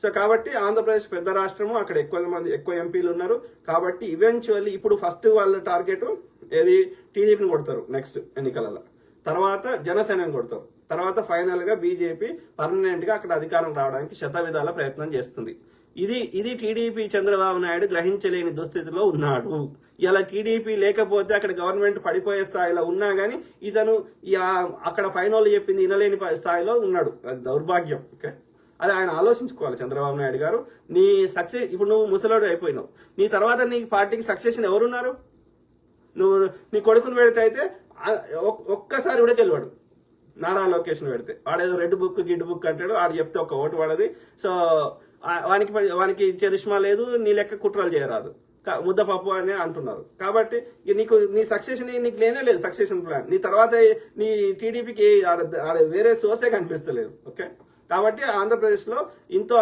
So కాబట్టి ఆంధ్రప్రదేశ్ పెద్ద రాష్ట్రము, అక్కడ ఎక్కువ ఎంపీలు ఉన్నారు. కాబట్టి ఈవెన్చువల్లీ ఇప్పుడు ఫస్ట్ వాళ్ళ టార్గెట్ ఏది, టీడీపీని కొడతారు నెక్స్ట్ ఎన్నికలలో, తర్వాత జనసేనని కొడతారు, తర్వాత ఫైనల్ గా బీజేపీ పర్మనెంట్ గా అక్కడ అధికారం రావడానికి శతవిధాల ప్రయత్నం చేస్తుంది. ఇది టీడీపీ చంద్రబాబు నాయుడు గ్రహించలేని దుస్థితిలో ఉన్నాడు. ఇలా టీడీపీ లేకపోతే అక్కడ గవర్నమెంట్ పడిపోయే స్థాయిలో ఉన్నా గానీ ఇతను అక్కడ పైన వాళ్ళు చెప్పింది వినలేని స్థాయిలో ఉన్నాడు. అది దౌర్భాగ్యం. ఓకే, అది ఆయన ఆలోచించుకోవాలి చంద్రబాబు నాయుడు గారు. నీ సక్సెస్, ఇప్పుడు నువ్వు ముసలోడు అయిపోయినావు, నీ తర్వాత నీ పార్టీకి సక్సెషన్ ఎవరున్నారు? నువ్వు నీ కొడుకుని పెడితే అయితే ఒక్కసారి కూడా గెలవాడు. నారా లొకేషన్ పెడితే వాడేదో రెడ్ బుక్ గిడ్ బుక్ అంటాడు, ఆడు చెప్తే ఒక ఓటు పడది. సో వానికి చరిష్మా లేదు, నీ లెక్క కుట్రలు చేయరాదు, ముద్దపప్పు అని అంటున్నారు. కాబట్టి నీ సక్సెషన్ నీకు లేనే లేదు సక్సెషన్ ప్లాన్. నీ తర్వాత నీ టీడీపీకి వేరే సోర్సే కనిపిస్తలేదు. ఓకే, కాబట్టి ఆంధ్రప్రదేశ్లో ఇంతో